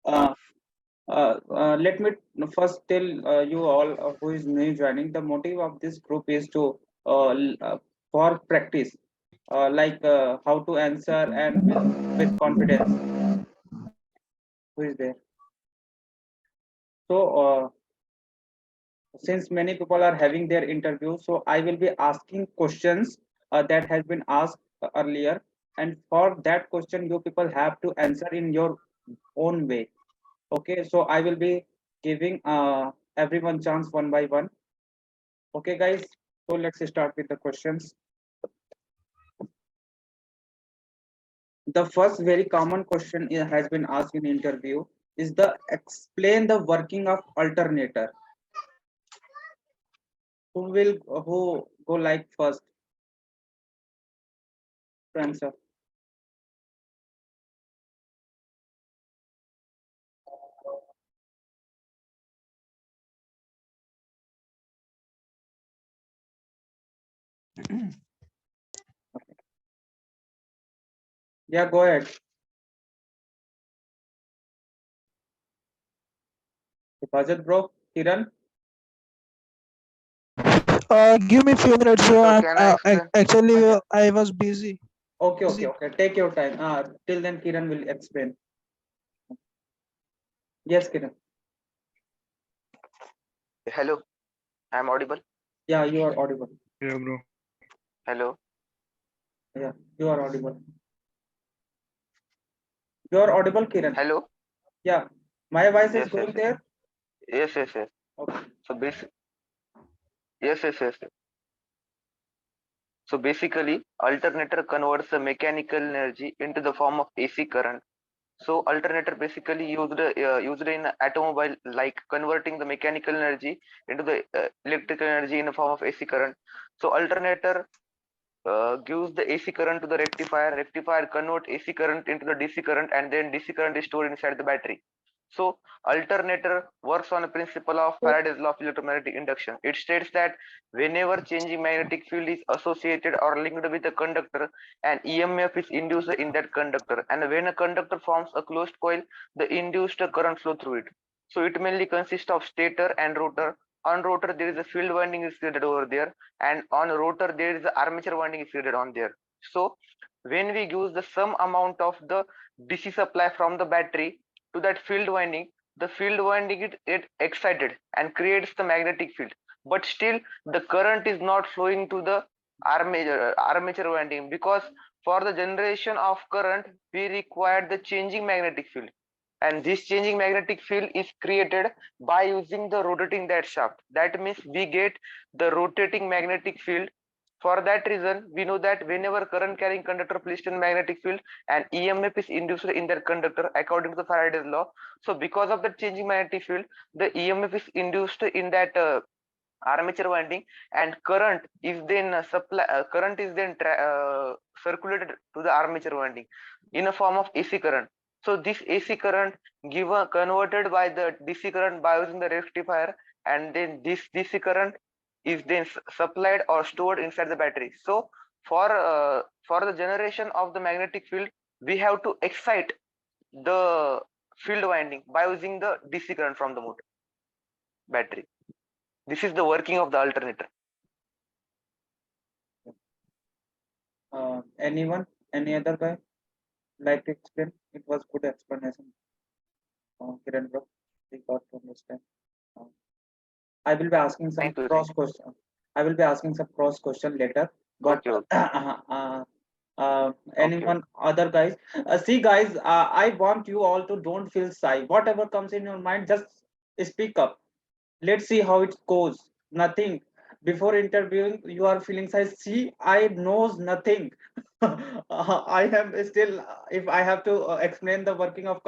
Uh, Let me first tell you all who is new joining. The motive of this group is to for practice, how to answer and with confidence. Who is there? So, since many people are having their interview, so I will be asking questions that has been asked earlier, and for that question, you people have to answer in your own way. Okay, so I will be giving everyone chance one by one. Okay, guys. So let's start with the questions. The first very common question has been asked in interview is the explain the working of alternator. Who go like first to answer? Yeah, go ahead. Deposit bro, Kiran. Give me few minutes. So So I'm can I explain? actually I was busy. Okay, okay, okay. Take your time. Till then, Kiran will explain. Yes, Kiran. Hello, I'm audible. Yeah, you are audible. Yeah, bro. Hello. Yeah, you are audible. You are audible, Kiran. Hello. Yeah, my voice is Yes, yes, going yes. there. Yes, yes, yes. Okay. So basic. Yes, yes, yes, yes. So basically, alternator converts the mechanical energy into the form of AC current. So alternator basically used in automobile, like converting the mechanical energy into the electrical energy in the form of AC current. So alternator gives the AC current to the rectifier. Rectifier convert AC current into the DC current, and then DC current is stored inside the battery. So alternator works on the principle of Faraday's law of electromagnetic induction. It states that whenever changing magnetic field is associated or linked with a conductor, an EMF is induced in that conductor, and when a conductor forms a closed coil, the induced current flow through it. So it mainly consists of stator and rotor. On rotor there is a field winding is created over there, and on rotor there is the armature winding is created on there. So when we use the some amount of the DC supply from the battery to that field winding, the field winding it excited and creates the magnetic field, but still the current is not flowing to the armature winding, because for the generation of current we require the changing magnetic field, and this changing magnetic field is created by using the rotating that shaft. That means we get the rotating magnetic field. For that reason, we know that whenever current carrying conductor placed in magnetic field, an EMF is induced in that conductor according to the Faraday's law. So because of the changing magnetic field, the EMF is induced in that armature winding, and current is then circulated to the armature winding in a form of AC current. So this AC current converted by the DC current by using the rectifier, and then this DC current is then supplied or stored inside the battery. So for the generation of the magnetic field, we have to excite the field winding by using the DC current from the motor battery. This is the working of the alternator. Anyone? Any other guy like to explain? It was good explanation. Kiran bro, we got to understand. Uh, I will be asking some Thank you. cross question. I will be asking some cross question later. But Okay, okay, okay, anyone other guys? See guys, I want you all to don't feel shy. Whatever comes in your mind, just speak up. Let's see how it goes. Nothing. Before interviewing, you are feeling shy. See, I knows nothing. I am still. If I have to explain the working of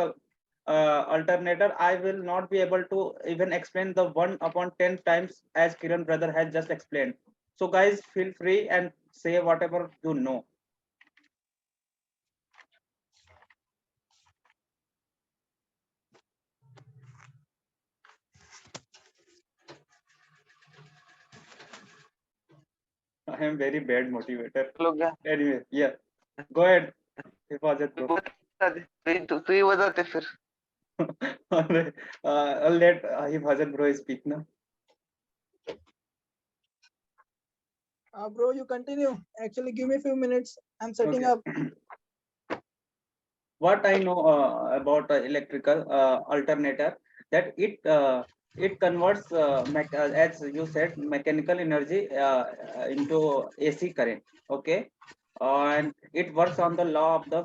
alternator, I will not be able to even explain the 1/10 times as Kiran brother has just explained. So guys, feel free and say whatever you know. I am very bad motivator. लोग क्या Anyway, yeah, go ahead. Deposit तू bro. बता दे, तू ही बता दे फिर. Let Bhajan bro speak now. Bro, you continue. Actually, give me a few minutes. I'm setting Okay. up. What I know about electrical alternator, that it converts as you said, mechanical energy into AC current. Okay, and it works on the law of the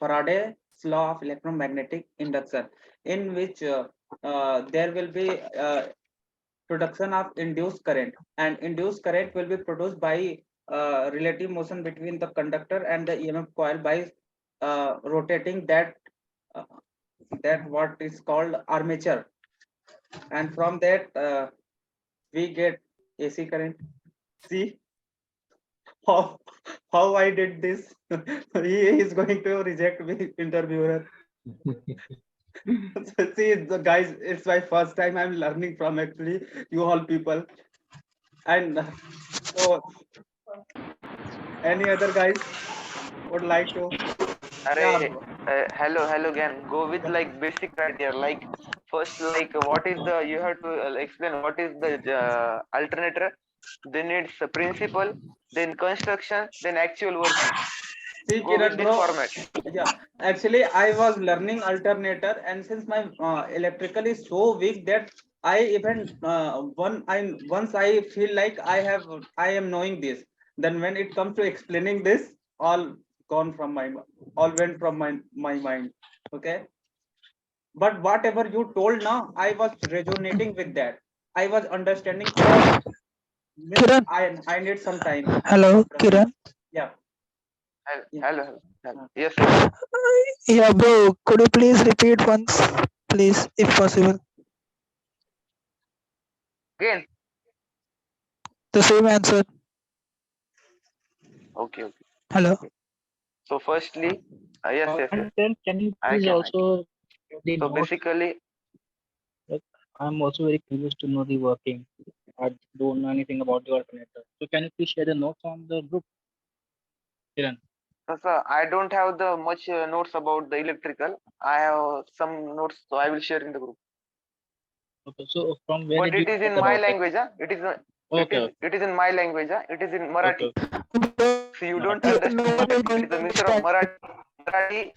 Faraday's law of electromagnetic induction, in which there will be production of induced current, and induced current will be produced by relative motion between the conductor and the EMF coil by rotating uh, that what is called armature, and from that we get AC current. See how I did this. He is going to reject me, interviewer. So see, the guys, it's my first time I'm learning from actually you all people, and so any other guys would like to? Yeah, Array, bro. hello again. Go with like basic criteria. Like first, like what is the you have to explain what is the alternator. Then it's a principle, then construction, then actual working. See, Go with Kiran, this bro. format. Yeah, actually, I was learning alternator, and since my electrical is so weak that I even once I feel like I am knowing this. Then when it comes to explaining this, all gone from all went from my mind. Okay, but whatever you told now, I was resonating with that. I was understanding all. Means Kiran. I need some time. Hello, Kiran. Yeah, Hello, yeah. hello. Uh, Yes. Yeah, bro. Could you please repeat once, please, if possible? Again. The same answer. Okay. Hello. So firstly, yes. And then can you I please can. also share the So notes? basically, Like, I'm also very curious to know the working. I don't know anything about the alternator. So can you please share the notes on the group, Kiran? I don't have the much notes about the electrical. I have some notes, so I will share in the group. Okay, so from where But did you it is get in my about it? language. Huh? Okay, okay, It is in my language. Huh? It is in okay, Marathi. okay. So you don't Marathi. understand No one is Marathi. It going is to a mixture of understand. Marathi,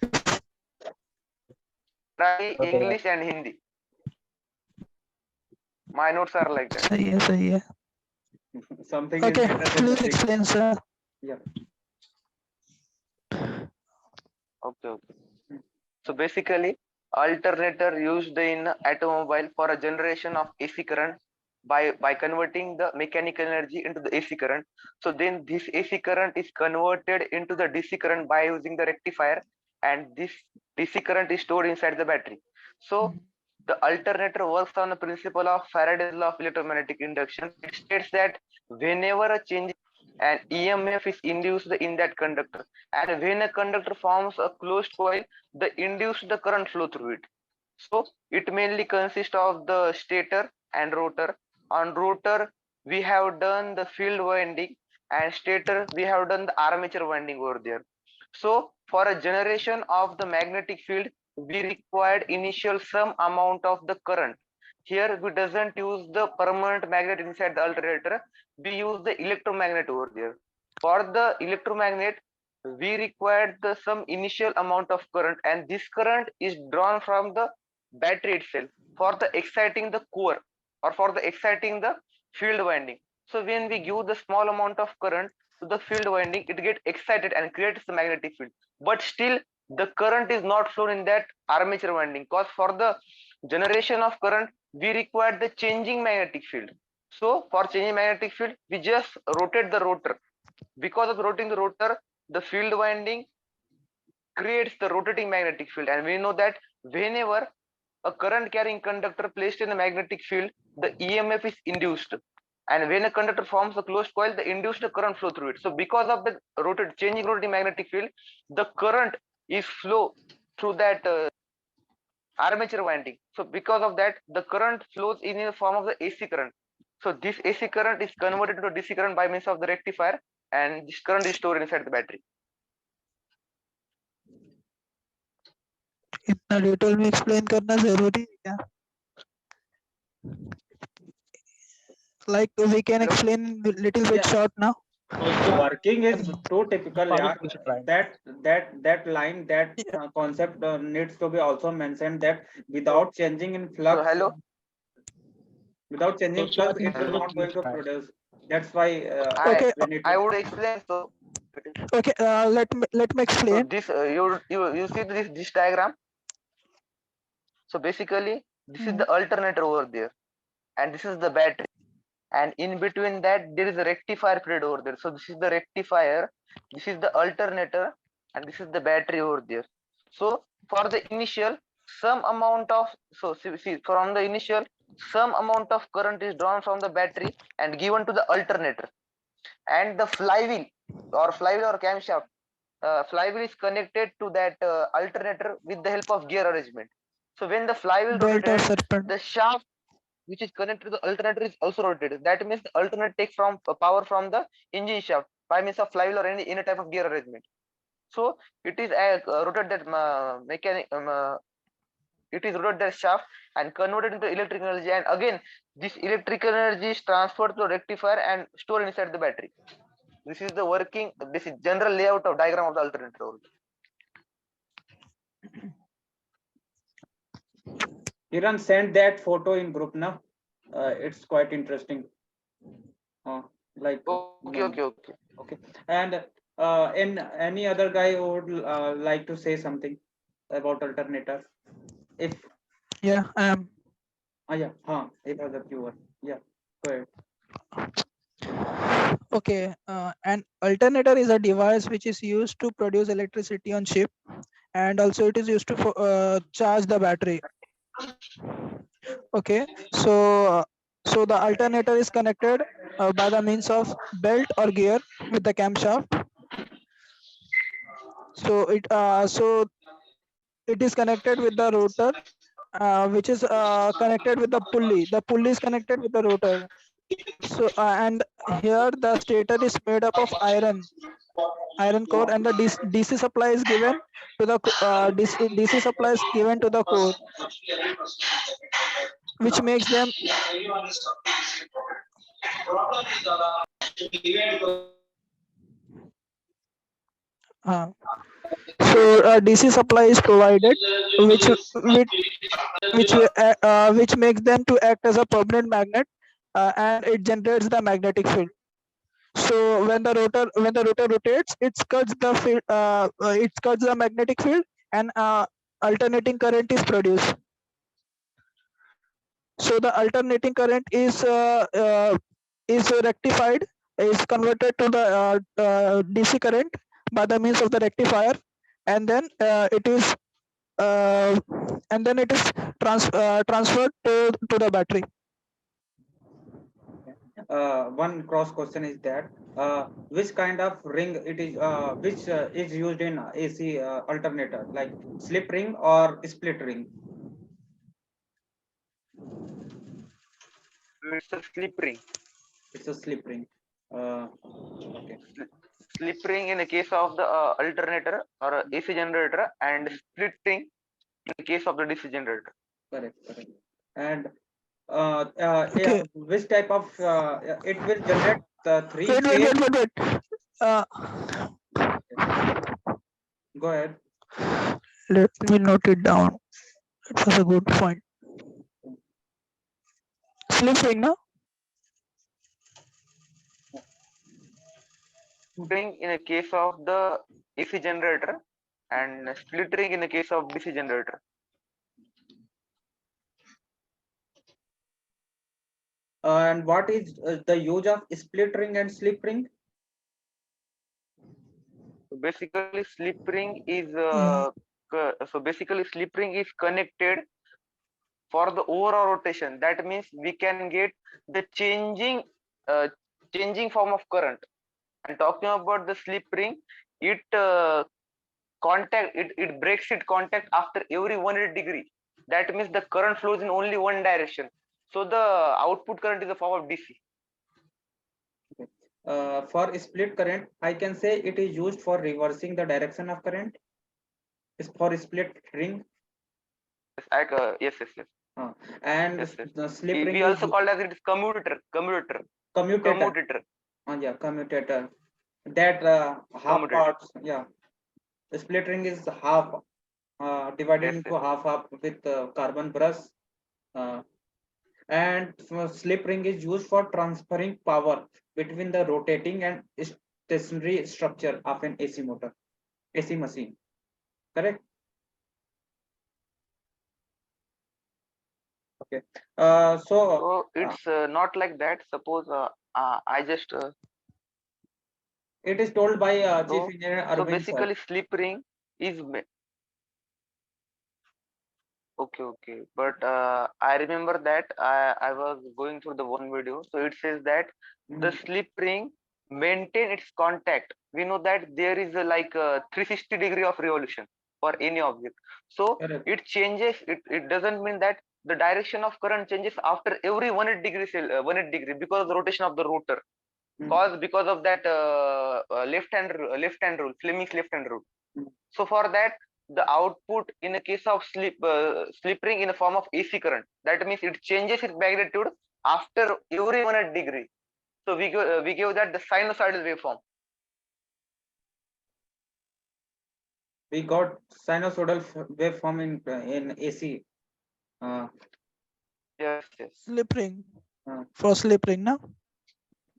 Okay, yeah. English, and Hindi. My notes are like that. सही है, सही है. something is Okay, better than please nothing. explain, sir. Yeah. Okay. So basically, alternator used in automobile for a generation of AC current by converting the mechanical energy into the AC current. So then this AC current is converted into the DC current by using the rectifier, and this DC current is stored inside the battery. So the alternator works on the principle of Faraday's law of electromagnetic induction. It states that whenever a change and EMF is induced in that conductor, and when a conductor forms a closed coil, the induced the current flow through it. So it mainly consists of the stator and rotor. On rotor, we have done the field winding, and stator, we have done the armature winding over there. So for a generation of the magnetic field, we required initial some amount of the current. Here we doesn't use the permanent magnet inside the alternator, we use the electromagnet over there. For the electromagnet, we required the some initial amount of current, and this current is drawn from the battery itself for the exciting the core or for the exciting the field winding. So when we give the small amount of current to the field winding, it gets excited and creates the magnetic field, but still the current is not flown in that armature winding, because for the generation of current we require the changing magnetic field. So for changing magnetic field, we just rotate the rotor. Because of rotating the rotor, the field winding creates the rotating magnetic field, and we know that whenever a current carrying conductor placed in the magnetic field, the EMF is induced, and when a conductor forms a closed coil, the induced current flow through it. So because of the changing rotating magnetic field, the current is flow through that armature winding. So because of that, the current flows in the form of the AC current. So this AC current is converted to DC current by means of the rectifier, and this current is stored inside the battery. इतना detail में explain करना जरूरी है क्या? Like we can Hello? explain little bit Yeah, short now. working is too typical. Farooq, Yeah, you should try. that line, that Yeah. concept needs to be also mentioned, that without changing in So flux, hello. So I think it is Hello. Farooq, not you going should to try. produce. That's why I Okay. we need I to. would explain. Okay. Let me So explain. this you see this diagram. So basically, this is Hmm. the alternator over there, and this is the battery. And in between that, there is a rectifier plate over there. So this is the rectifier, this is the alternator, and this is the battery over there. So for the initial, some amount of see from the initial, some amount of current is drawn from the battery and given to the alternator, and the flywheel or camshaft, flywheel is connected to that alternator with the help of gear arrangement. So when the flywheel Belt or rotates, serpent. the shaft which is connected to the alternator is also rotated. That means the alternator takes from power from the engine shaft by means of flywheel or any type of gear arrangement. So it is rotated that it is rotated that shaft and converted into electrical energy, and again this electrical energy is transferred to a rectifier and stored inside the battery. This is the working. This is general layout of diagram of the alternator. Kiran, send that photo in group now. It's quite interesting. Like Okay, no, okay, okay. okay. And any other guy who would like to say something about alternator? If Yeah, I am. yeah, if other viewer, yeah, go ahead. Okay. An alternator is a device which is used to produce electricity on ship, and also it is used to charge the battery. Okay. So the alternator is connected by the means of belt or gear with the camshaft. So it is connected with the rotor, which is connected with the pulley. The pulley is connected with the rotor. So and here the stator is made up of iron core, and the DC supply is given to the DC supply is given to the core, which makes them uh, DC supply is provided, which which makes them to act as a permanent magnet, and it generates the magnetic field. So when the rotor rotates, it cuts the magnetic field, and alternating current is produced. So the alternating current is rectified, is converted to the DC current by the means of the rectifier, and then uh, it is transferred to the battery. One cross question is that which kind of ring it is, which is used in AC alternator, like slip ring or split ring? It's a slip ring. It's a slip ring. Okay. Slip ring in the case of the alternator or AC generator, and split ring in the case of the DC generator. Correct, correct. And Okay. which type of it will generate three Wait, wait, phase. wait, wait, wait. Go ahead. Let me note it down. It was a good point. Slip ring, no? Ring in the case of the AC generator, and split ring in the case of DC generator. And what is the use of split ring and slip ring? So basically, slip ring is Yeah. connected for the overall rotation. That means we can get the uh, changing form of current. And talking about the slip ring, it it breaks its contact after every 180 degree. That means the current flows in only one direction. So the output current is a form of DC. For split current, I can say it is used for reversing the direction of current. Is for split ring. Yes, yes, yes, And yes, yes. the slip ring We is also called as it is commutator, commutator. commutator, Yeah, commutator. That half commutator. parts. Yeah, the split ring is half divided Yes, into yes, half with carbon brush. Uh, and slip ring is used for transferring power between the rotating and stationary structure of an AC motor, AC machine. Correct? Okay. So so it's not like that. Suppose I just it is told by Chief so Engineer so Arvind sir. basically slip ring is okay, okay. But I remember that I was going through the one video. So it says that the Mm, slip ring maintain its contact. We know that there is a, like a 360-degree of revolution for any object. So correct. it changes. It doesn't mean that the direction of current changes after every 180 degree 180 degree because of the rotation of the rotor. Mm, Because of that left hand rule, Fleming's left hand rule. mm. So for that, the output in a case of slip ring in the form of AC current. That means it changes its magnitude after every 1 degree. So we give that the sinusoidal waveform. We got sinusoidal waveform in AC uh, Yes, yes, Slip ring uh, for slip ring, no?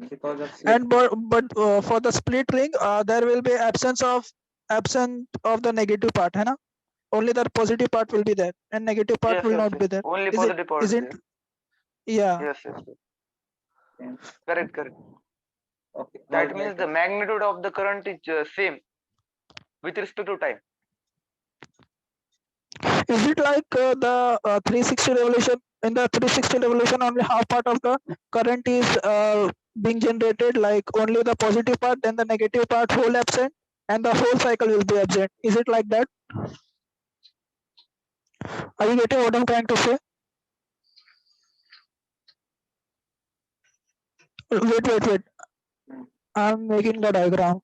because of slip. And but for the split ring, there will be absence of the negative part, है ना? Only the positive part will be there, and negative part yes, will yes, not yes. be there. Only Is it? positive part is Isn't? there. Yeah. Yes, yes, yes. Yeah. Correct, correct. Okay. All That right. means the magnitude of the current is same with respect to time. Is it like the 360 revolution? In the 360 revolution, only half part of the current is being generated, like only the positive part, then the negative part whole absent, and the whole cycle will be absent. Is it like that? Are you getting what I'm trying to say? Wait. Mm. I'm making the diagram.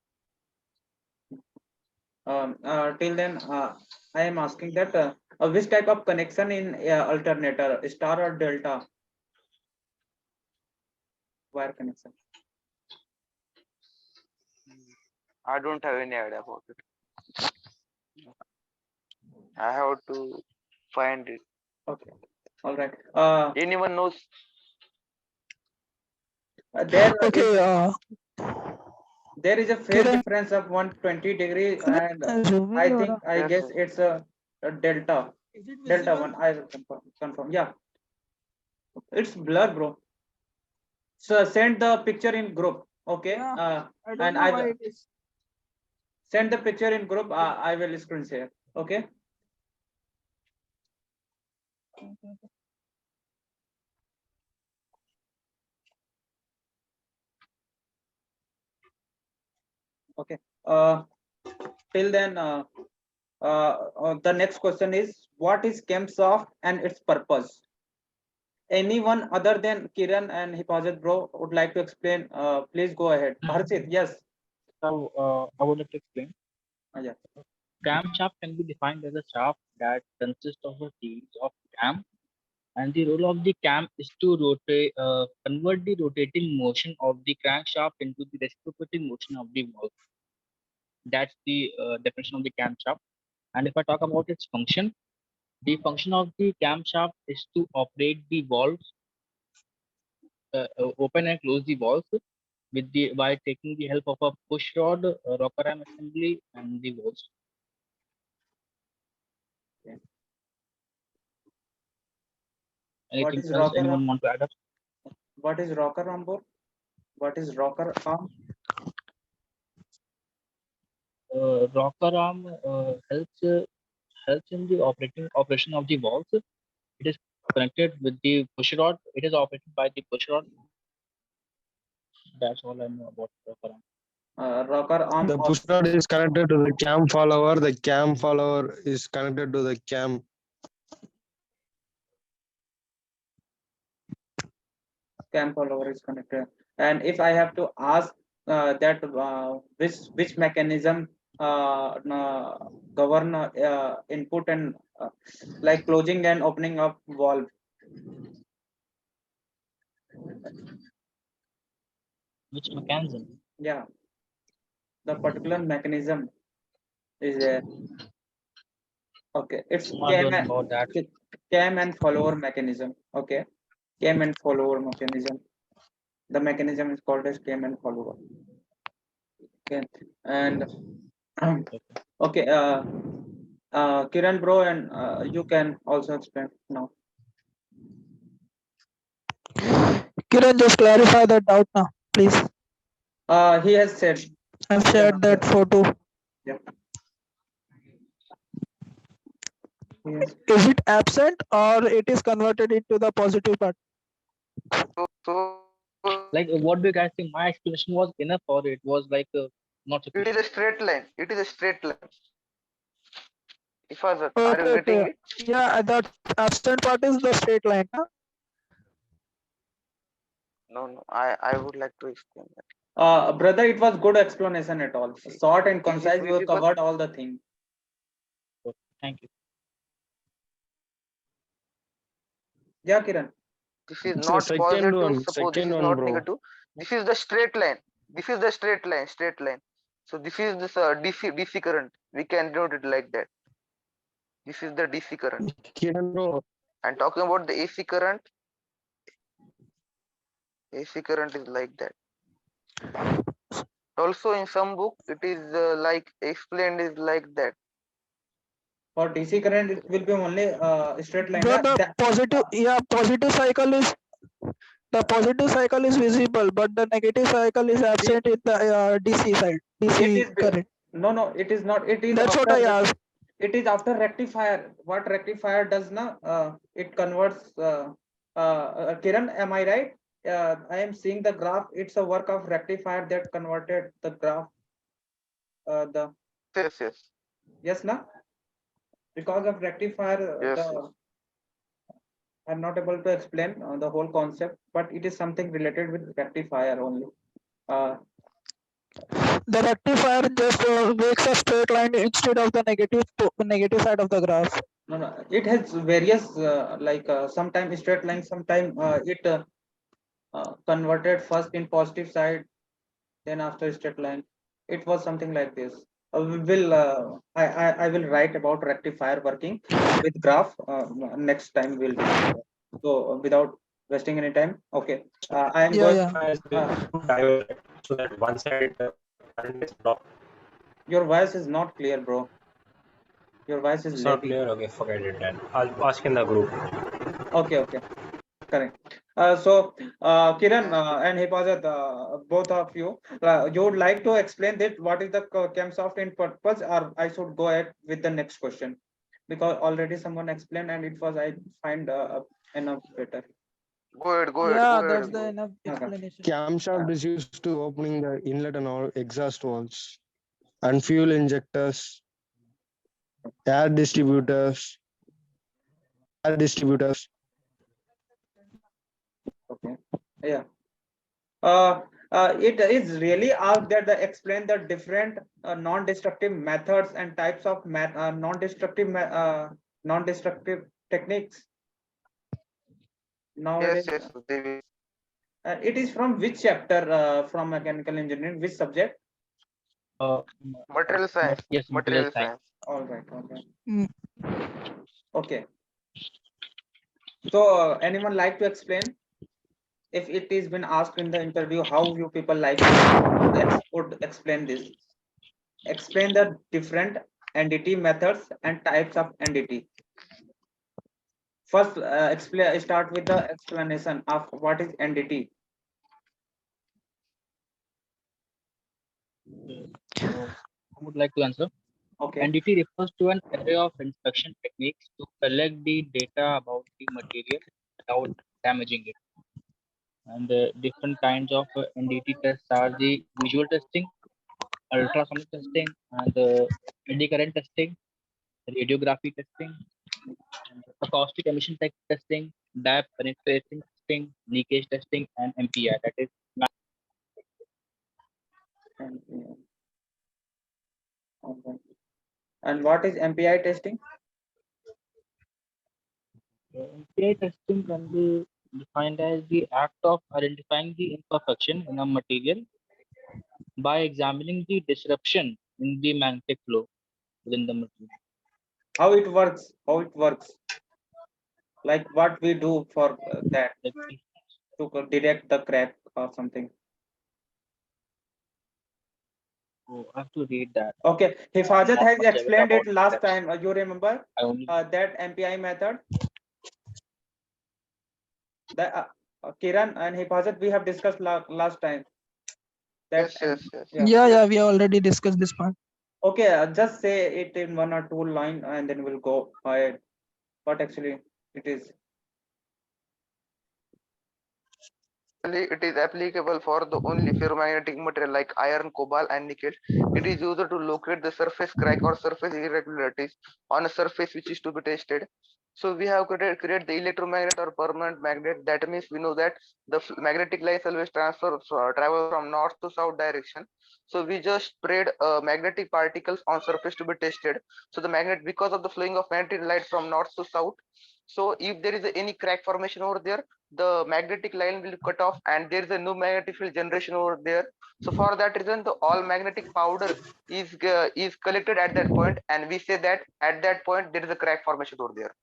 Till then, I am asking that which type of connection in alternator, star or delta wire connection? I don't have any idea about it. I have to find it. Okay. All right. Anyone knows? There is Okay, there is a phase Kiran, difference of 120 degree, and zoom in I your, think I Yes, guess yes. it's a delta. is it Delta visible? one. I will confirm. Yeah, it's blur, bro. So send the picture in group. Okay. Yeah, I don't And know I why will it is. send the picture in group. I will screen share. Okay. Okay. Till then, the next question is what is Camshaft and its purpose? Anyone other than Kiran and Hipazat bro would like to explain? Please go ahead. Harshit, yes. So I would like to explain. Yeah. Camshaft can be defined as a shaft that consists of a series of cam, and the role of the cam is to convert the rotating motion of the crankshaft into the reciprocating motion of the valve. That's the definition of the camshaft. And if I talk about its function, the function of the camshaft is to operate the valves, open and close the valves with the by taking the help of a push rod, rocker arm assembly, and the valves. Okay. What Anything is else rocker arm? anyone want to add up? What is rocker arm, bro? What is rocker arm? Rocker arm helps in the operation of the valves. It is connected with the push rod. It is operated by the push rod. That's all I know about rocker arm. Rocker arm The or push rod is connected to the cam follower. The cam follower is connected to the cam. cam follower is connected. And if I have to ask that which mechanism govern input and like closing and opening up valve. Which mechanism? Yeah, the particular mechanism is there. Okay, it's Not known about that. cam and follower mechanism. Okay, cam and follower mechanism. The mechanism is called as cam and follower. Okay, and okay, Kiran bro, and you can also explain now. Kiran, just clarify that doubt now, please. He has said. I've shared that photo. Yeah. Yes. Is it absent or it is converted into the positive part? So Like, what do you guys think? My explanation was enough, or it was like not it is sufficient? a straight line. It is a straight line. Ifazat, are Okay, you getting okay. it? Yeah, that absent part is the straight line. Huh? No. I would like to explain that. Brother, it was good explanation at all. Short and Is it concise. You have visible? covered all the things. Okay, thank you. Yeah, Kiran. This is It's the not second positive. one, Suppose this second is one, not bro. negative. This is the straight line. This is the straight line. Straight line. So this is this DC current. We can denote it like that. This is the DC current. Kiran, bro. And talking about the AC current is like that. Also in some book it is like explained is like that. For DC current, it will be only straight line. Bro, Yeah, the positive, yeah, positive cycle is the positive cycle is visible, but the negative cycle is absent in the DC side, it DC is current. no, it is not. It is That's what I after asked. it is after rectifier. What rectifier does now? It converts. Kiran, am I right? I am seeing the graph. It's a work of rectifier that converted the graph. The Yes. yes, na? Because of rectifier, Yes. the I'm not able to explain the whole concept, but it is something related with rectifier only. Uh, The rectifier just makes a straight line instead of the negative side of the graph. no, it has various like sometime straight line, sometime it converted first in positive side, then after straight line. It was something like this. We will I will write about rectifier working with graph. Next time we'll discuss that. So without wasting any time, okay. I am Yeah, going. yeah. Diode, right? So that one side current is blocked. Your voice is not clear, bro. Your voice is It's not lagging. clear. Okay, forget it then. I'll ask in the group. Okay. Correct. Kiran and Hipazat, both of you, you would like to explain that what is the Camshaft in purpose, or I should go ahead with the next question, because already someone explained and it was I find enough better. Go Yeah, that's ahead. the enough Okay. explanation. Camshaft is used to opening the inlet and all exhaust valves and fuel injectors, air distributors, Okay. Yeah. It is really asked that the explain the different non-destructive methods and types of non-destructive techniques nowadays. Yes. They will. It is from which chapter from mechanical engineering, which subject? Uh, Material science. yes, material Material science. science. All right. Mm. Okay. So anyone like to explain? If it is been asked in the interview, how you people like to would explain this? Explain the different NDT methods and types of NDT. First, explain. Start with the explanation of what is NDT. So I would like to answer. Okay. NDT refers to an array of inspection techniques to collect the data about the material without damaging it. And the different kinds of NDT tests are the visual testing, ultrasonic testing, and eddy current testing, radiography testing, and acoustic emission testing, depth penetration testing, leakage testing, and MPI, that is. And, Okay. And what is MPI testing? MPI testing can be defined as the act of identifying the imperfection in a material by examining the disruption in the magnetic flow within the material. How it works? How it works? Like what we do for that Like to detect the crack or something. I have to read that. Okay, Hifazat Not has much aware explained it about last steps. time. You remember I only that MPI method? That Kiran and Hifazat we have discussed last time. That Yes. yeah. Yeah, we already discussed this part. Okay, just say it in one or two line, and then we'll go ahead. What actually it is? It is applicable for the only ferromagnetic material like iron, cobalt, and nickel. It is used to locate the surface crack or surface irregularities on a surface which is to be tested. So we have create the electromagnet or permanent magnet. That means we know that the magnetic lines always travel from north to south direction. So we just spread magnetic particles on surface to be tested. So the magnet, because of the flowing of magnetic light from north to south, so if there is any crack formation over there, the magnetic line will cut off and there is a new magnetic field generation over there. So for that reason, the all magnetic powder is collected at that point, and we say that at that point there is a crack formation over there.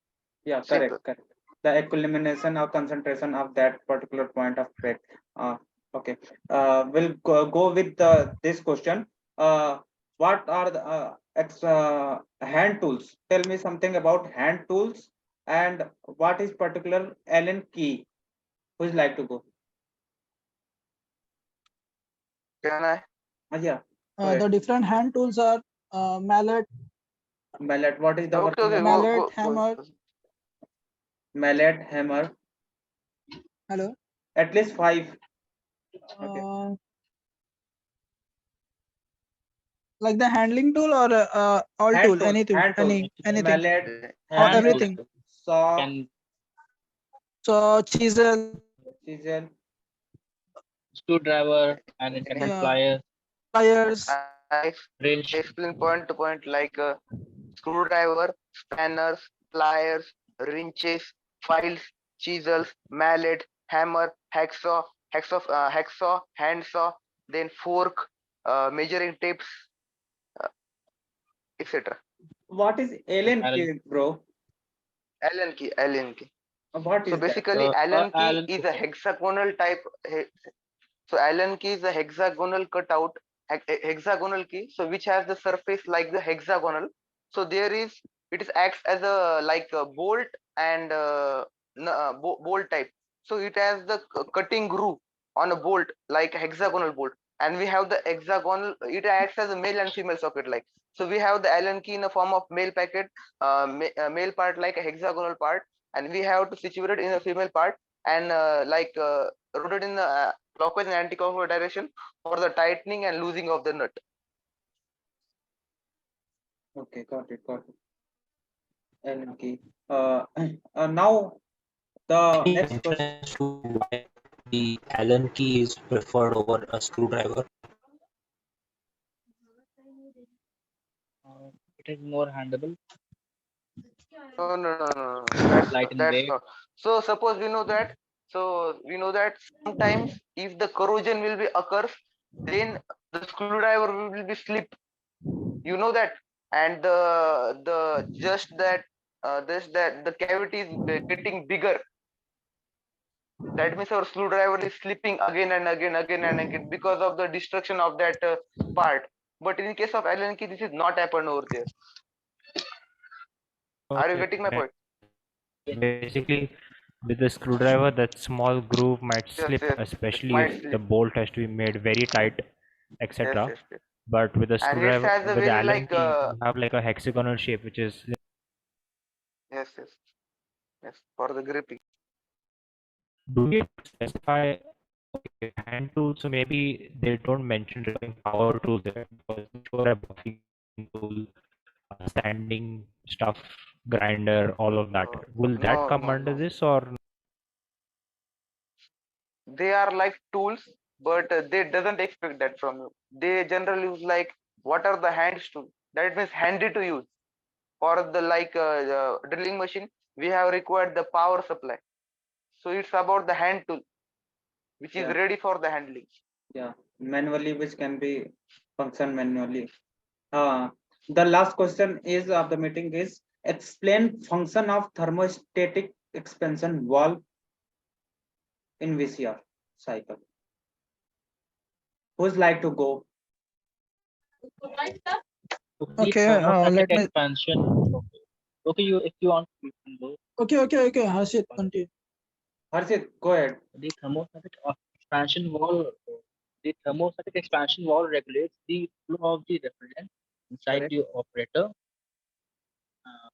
Yeah, Simple. correct. The equilimination or concentration of that particular point of crack. Uh, okay. We'll go with this question. What are the hand tools? Tell me something about hand tools and what is particular Allen key. Who's like to go? Can I? Yeah, go The ahead. different hand tools are mallet, Mallet. What is the Okay, working okay, of mallet, go. hammer. mallet, hammer? Hello. At least five. Okay. Like the handling tool or all Hand tool, tools. any tool, Hand tools. anything, Mallet, or hand tools hammer, everything. saw, can So chisel, chisel. screwdriver and it can be yeah, pliers, pliers. I wrench. explain point to point like screwdriver, spanners, pliers, wrenches, files, chisels, mallet, hammer, hacksaw, handsaw, then fork, measuring tapes, uh, etc. What is Allen Allen, key, bro? Allen key. What So is that? basically, Allen key Allen is a system. hexagonal type. So Allen key is a hexagonal cutout, hexagonal key. So which has the surface like the hexagonal. So it is acts as a like a bolt and bolt type. So it has the cutting groove on a bolt like a hexagonal bolt, and we have the hexagonal. It acts as a male and female socket like. So we have the Allen key in the form of male packet, male part like a hexagonal part, and we have to situate it in a female part and rotate in the clockwise and anti-clockwise direction for the tightening and losing of the nut. Okay, got it, got it. Allen key. Now the Any next mention question. as to why the Allen key is preferred over a screwdriver? It is more handleable, No. light in That's weight. not. So suppose we know that. So we know that sometimes if the corrosion will be occurs, then the screwdriver will be slip. You know that, and the just that this that the cavity is getting bigger. That means our screwdriver is slipping again because of the destruction of that part. But in case of Allen key, this is not happened over there. Are you Okay. getting my point? Basically, with the screwdriver, that small groove might slip, Yes. especially Might if the slip. bolt has to be made very tight, etc. Yes. But with the And it screwdriver, has a with the very Allen like key, you have like a hexagonal shape, which is. yes for the gripping. Do we specify hand tools? So maybe they don't mention regarding power tools there because I'm sure a buffing tool, sanding stuff, grinder, all of that. Will that come under No. this or? They are like tools, but they doesn't expect that from you. They generally use like what are the hands to. That means handy to use. For the drilling machine, we have required the power supply. So it's about the hand tool, which is Yeah. ready for the handling. Yeah, manually, which can be function manually. The last question is of the meeting is explain function of thermostatic expansion valve in VCR cycle. Who's like to go? So the Okay, thermostatic let me. expansion. Okay. Okay, you if you want, you can go. Okay. Harshit, continue. Harshit, go ahead. The thermostatic expansion valve. The thermostatic expansion valve regulates the flow of the refrigerant inside Correct. the operator. Uh,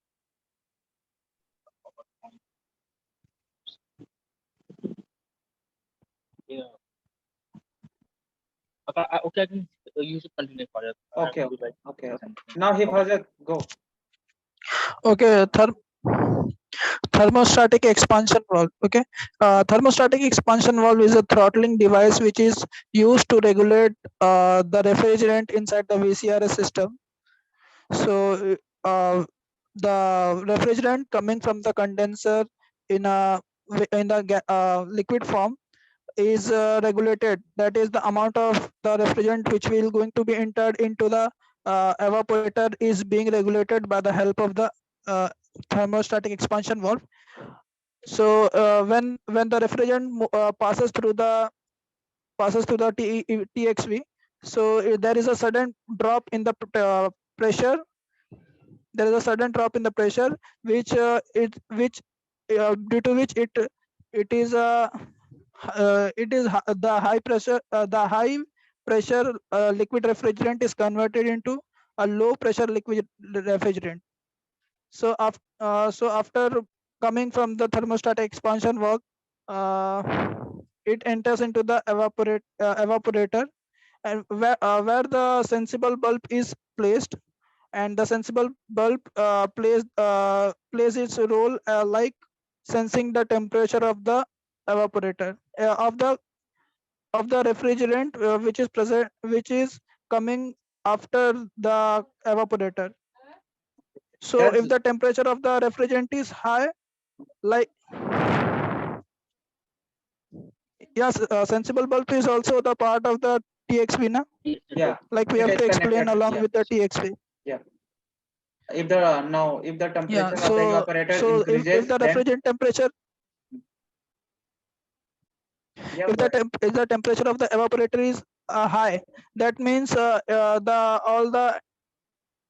yeah. Okay, I can use it continue for it. I Okay, would okay, like okay, to okay. something. Now, Hifazat, go. Okay, thermostatic expansion valve. Okay, thermostatic expansion valve is a throttling device which is used to regulate the refrigerant inside the VCRS system. So the refrigerant coming from the condenser in the liquid form is regulated. That is the amount of the refrigerant which will going to be entered into the evaporator is being regulated by the help of the uh, thermostatic expansion valve. So when the refrigerant passes through the TXV, so there is a sudden drop in the pressure. There is a sudden drop in the pressure, which due to which the high pressure liquid refrigerant is converted into a low pressure liquid refrigerant. So after coming from the thermostatic expansion valve, uh, it enters into the evaporator, and where the sensible bulb is placed, and the sensible bulb plays its role like sensing the temperature of the evaporator of the refrigerant which is coming after the evaporator. So That's if the temperature of the refrigerant is high, like, yes, sensible bulb is also the part of the TXV, na? yeah. Like we It have is to explain connected. along Yeah, with the TXV. yeah. If the now if the Yeah. temperature of the So evaporator if increases, the then refrigerant temperature, yeah, go ahead. if the temperature of the evaporator is high, that means the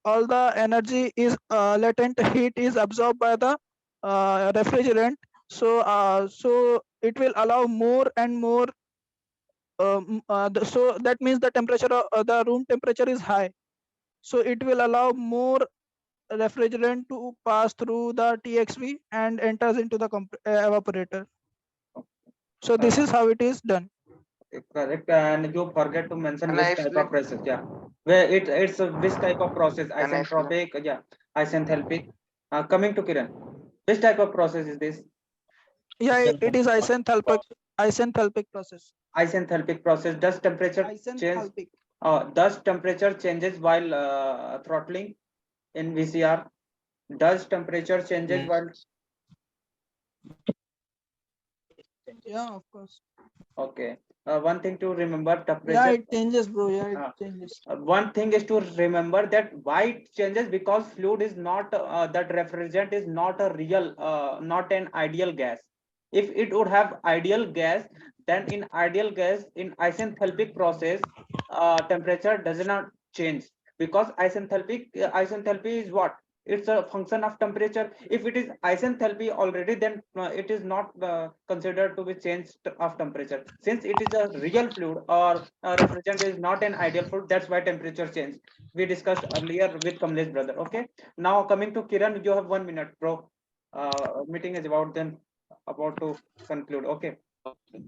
all the energy is latent heat is absorbed by the refrigerant. So it will allow more and more. So that means the temperature of the room temperature is high. So it will allow more refrigerant to pass through the TXV and enters into the evaporator. So this Uh, is how it is done. Correct. And you forget to mention Can I which type of explain? process. Yeah, where it's which type of process? Can I explain? Isentropic. Yeah, isenthalpic. Coming to Kiran, which type of process is this? Yeah, it is Isenthalpic. isenthalpic process. Isenthalpic process. Does temperature change? Isenthalpic. Does temperature changes while throttling in VCR? Does temperature changes Yes. while? Yeah, of course. Okay. One thing to remember: Yeah, temperature. it changes, bro. Yeah, it Uh, changes. One thing is to remember that why it changes, because fluid is not that refrigerant is not a real not an ideal gas. If it would have ideal gas, then in ideal gas in isenthalpic process temperature does not change, because isenthalpy is what, it's a function of temperature. If it is isenthalpy already, then it is not considered to be change of temperature, since it is a real fluid or refrigerant is not an ideal fluid. That's why temperature change we discussed earlier with Kamlesh brother. Okay, now coming to Kiran, you have 1 minute, bro. Meeting is about to conclude. Okay, okay.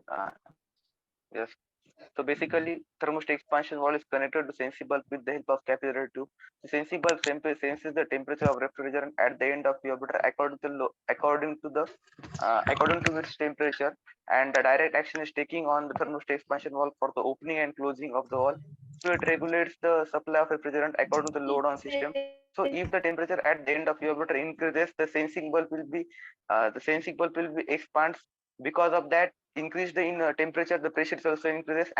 Uh, yes. So basically, thermostat expansion valve is connected to sensor bulb with the help of capillary tube. The sensor bulb senses the temperature of refrigerant at the end of the evaporator according to its temperature, and the direct action is taking on the thermostat expansion valve for the opening and closing of the valve. it regulates the supply of refrigerant according to the load on system. So if the temperature at the end of evaporator increases, the sensing bulb will be expands. Because of that increase in temperature, the pressure also increases.